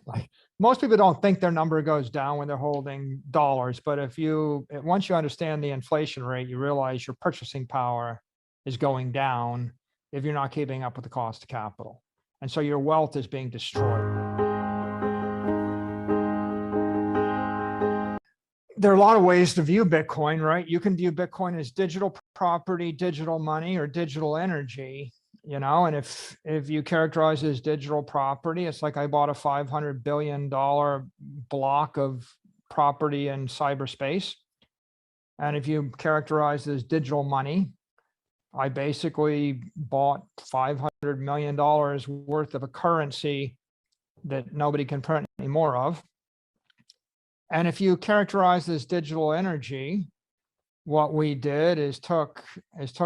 Like, most people don't think their number goes down when they're holding dollars, but once you understand the inflation rate, you realize your purchasing power is going down if you're not keeping up with the cost of capital. And so your wealth is being destroyed. There are a lot of ways to view Bitcoin, right? You can view Bitcoin as digital property, digital money, or digital energy, and if you characterize it as digital property, it's like I bought a $500 billion block of property in cyberspace. And if you characterize it as digital money, I basically bought $500 million worth of a currency that nobody can print any more of. And if you characterize this digital energy, what we did is took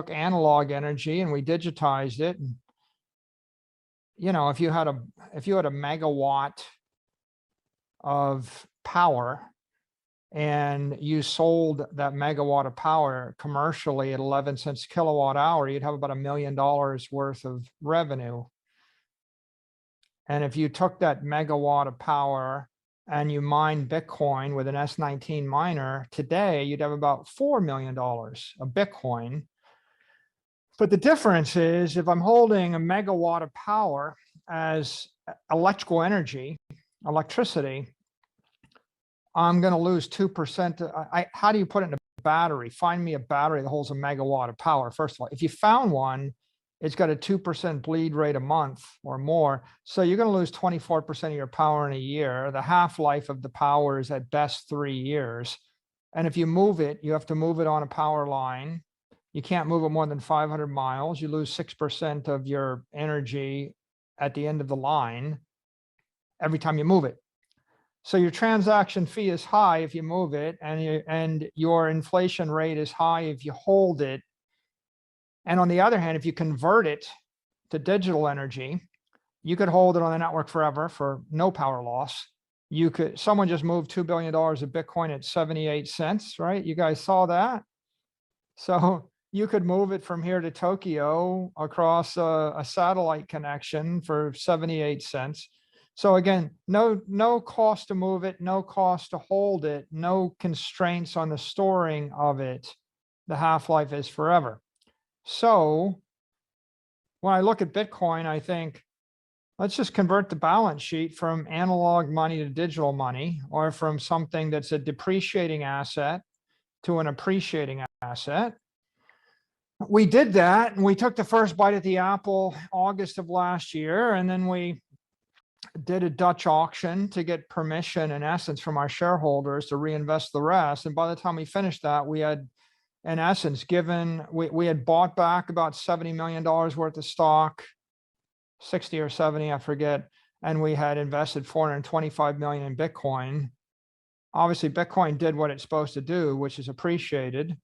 analog energy and we digitized it. And, if you had a megawatt of power and you sold that megawatt of power commercially at 11 cents a kilowatt hour, you'd have about $1 million worth of revenue. And if you took that megawatt of power and you mine Bitcoin with an S19 miner today, you'd have about $4 million of Bitcoin. But the difference is if I'm holding a megawatt of power as electrical energy, electricity, I'm going to lose 2%. How do you put it in a battery? Find me a battery that holds a megawatt of power. First of all, if you found one, it's got a 2% bleed rate a month or more. So you're going to lose 24% of your power in a year. The half-life of the power is at best 3 years. And if you move it, you have to move it on a power line. You can't move it more than 500 miles. You lose 6% of your energy at the end of the line every time you move it. So your transaction fee is high if you move it, and your inflation rate is high if you hold it. And on the other hand, if you convert it to digital energy, you could hold it on the network forever for no power loss. Someone just moved $2 billion of Bitcoin at 78 cents, right? You guys saw that? So you could move it from here to Tokyo across a satellite connection for 78 cents. So again, no cost to move it, no cost to hold it, no constraints on the storing of it. The half-life is forever. So when I look at Bitcoin, I think, let's just convert the balance sheet from analog money to digital money, or from something that's a depreciating asset to an appreciating asset. We did that, and we took the first bite at the apple August of last year, and then we did a Dutch auction to get permission, in essence, from our shareholders to reinvest the rest. And by the time we finished that, we had, in essence, we had bought back about $70 million worth of stock, 60 or 70, I forget. And we had invested $425 million in Bitcoin. Obviously, Bitcoin did what it's supposed to do, which is appreciated.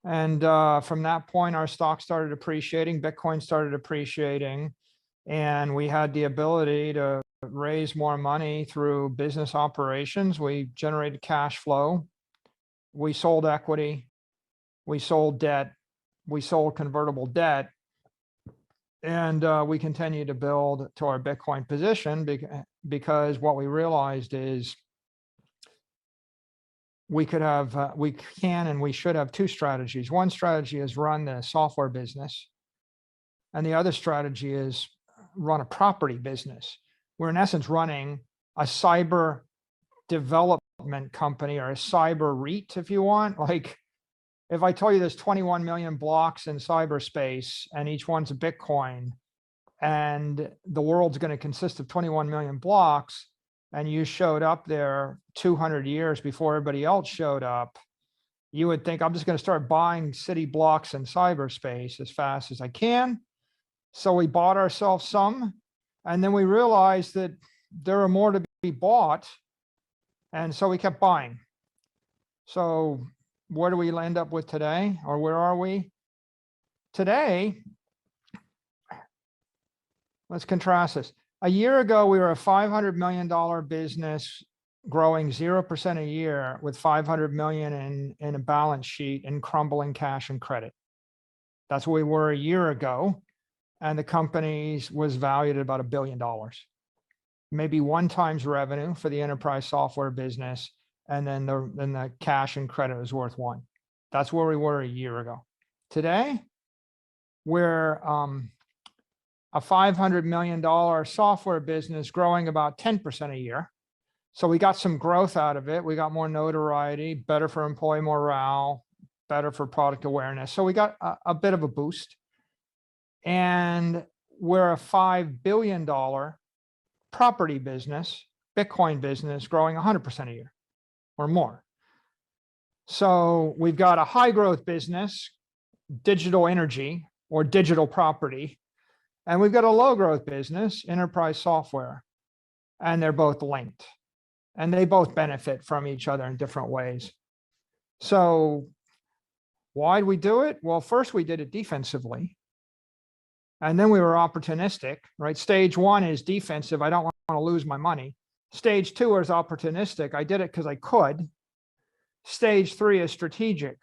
And from that point, our stock started appreciating, Bitcoin started appreciating, and we had the ability to raise more money through business operations. We generated cash flow. We sold equity, we sold debt, we sold convertible debt, and we continue to build to our Bitcoin position because what we realized is we can and we should have two strategies. One strategy is run the software business, and the other strategy is run a property business. We're in essence running a cyber development company, or a cyber REIT, if you want. Like, if I tell you there's 21 million blocks in cyberspace and each one's a Bitcoin, and the world's going to consist of 21 million blocks, and you showed up there 200 years before everybody else showed up, you would think, I'm just going to start buying city blocks in cyberspace as fast as I can. So we bought ourselves some, and then we realized that there are more to be bought. And so we kept buying. So where do we end up with today? Or where are we? Today, let's contrast this. A year ago, we were a $500 million business growing 0% a year with 500 million in a balance sheet and crumbling cash and credit. That's where we were a year ago. And the company was valued at about $1 billion. maybe 1 times revenue for the enterprise software business, and then the cash and credit is worth 1. That's where we were a year ago. Today, we're a $500 million software business growing about 10% a year. So we got some growth out of it. We got more notoriety, better for employee morale, better for product awareness. So we got a bit of a boost. And we're a $5 billion property business, Bitcoin business, growing 100% a year or more. So we've got a high growth business, digital energy or digital property, and we've got a low growth business, enterprise software, and they're both linked. And they both benefit from each other in different ways. So why did we do it? Well, first we did it defensively. And then we were opportunistic, right? Stage 1 is defensive. I don't want to lose my money. Stage 2 is opportunistic. I did it because I could. Stage 3 is strategic.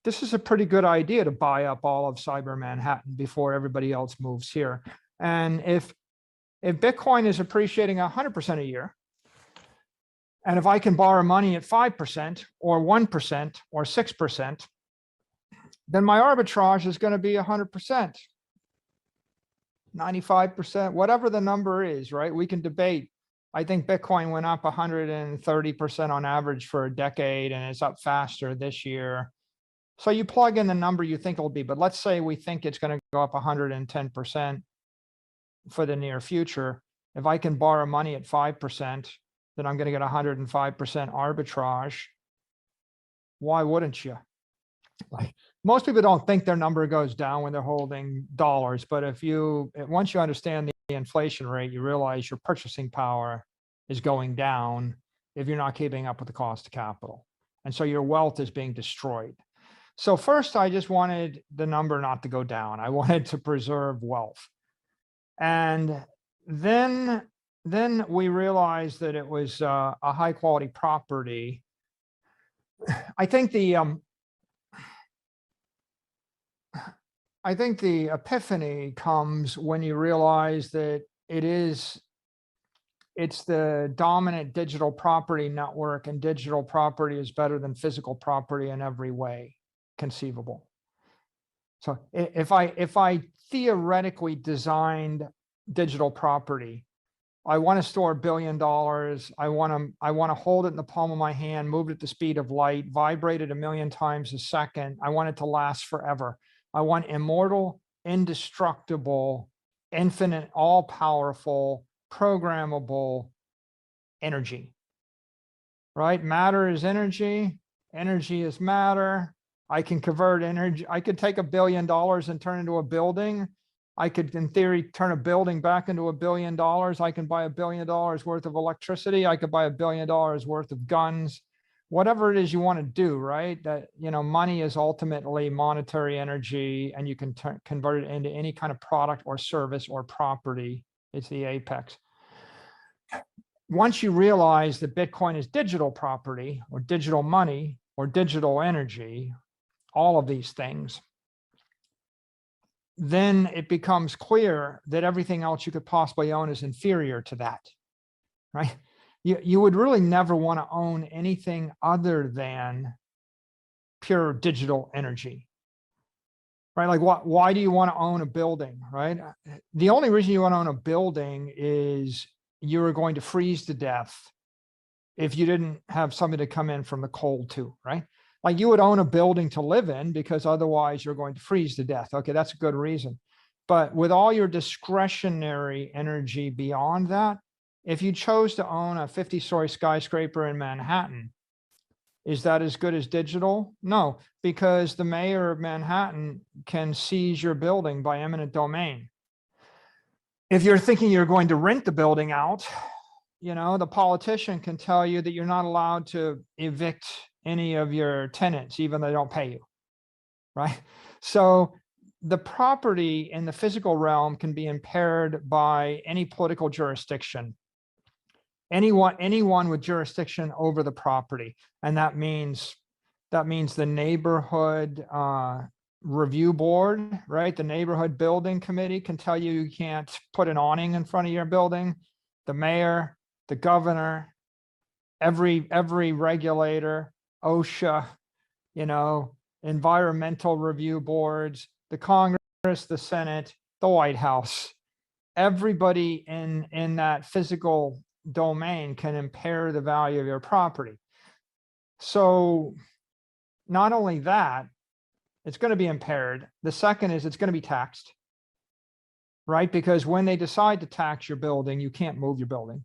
This is a pretty good idea to buy up all of Cyber Manhattan before everybody else moves here. And if Bitcoin is appreciating 100% a year, and if I can borrow money at 5% or 1% or 6%, then my arbitrage is going to be 100%, 95%, whatever the number is, right? We can debate. I think Bitcoin went up 130% on average for a decade, and it's up faster this year. So you plug in the number you think it'll be, but let's say we think it's going to go up 110% for the near future. If I can borrow money at 5%, then I'm going to get 105% arbitrage. Why wouldn't you? Like, most people don't think their number goes down when they're holding dollars, but once you understand the inflation rate, you realize your purchasing power is going down if you're not keeping up with the cost of capital. And so your wealth is being destroyed. So first, I just wanted the number not to go down. I wanted to preserve wealth. And then we realized that it was a high quality property. I think the epiphany comes when you realize that it's the dominant digital property network, and digital property is better than physical property in every way conceivable. So if I theoretically designed digital property, I want to store $1 billion. I want to hold it in the palm of my hand, move it at the speed of light, vibrate it 1 million times a second. I want it to last forever. I want immortal, indestructible, infinite, all-powerful, programmable energy. Right? Matter is energy. Energy is matter. I can convert energy. I could take $1 billion and turn it into a building. I could, in theory, turn a building back into $1 billion. I can buy $1 billion worth of electricity. I could buy $1 billion worth of guns, whatever it is you want to do, right? That, money is ultimately monetary energy, and you can convert it into any kind of product or service or property. It's the apex. Once you realize that Bitcoin is digital property or digital money or digital energy, all of these things, then it becomes clear that everything else you could possibly own is inferior to that, right? You would really never want to own anything other than pure digital energy, right? Like, why do you want to own a building, right? The only reason you want to own a building is you're going to freeze to death if you didn't have something to come in from the cold too, right? Like, you would own a building to live in because otherwise you're going to freeze to death. Okay, that's a good reason. But with all your discretionary energy beyond that, if you chose to own a 50-story skyscraper in Manhattan, is that as good as digital? No, because the mayor of Manhattan can seize your building by eminent domain. If you're thinking you're going to rent the building out, the politician can tell you that you're not allowed to evict any of your tenants, even though they don't pay you, right? So the property in the physical realm can be impaired by any political jurisdiction, anyone with jurisdiction over the property. And that means the neighborhood review board, right? The neighborhood building committee can tell you you can't put an awning in front of your building. the mayor, the governor, every regulator, OSHA, you know, environmental review boards, the Congress, the Senate, the White House. Everybody in that physical domain can impair the value of your property. So not only that, it's going to be impaired. The second is it's going to be taxed, right? Because when they decide to tax your building, you can't move your building.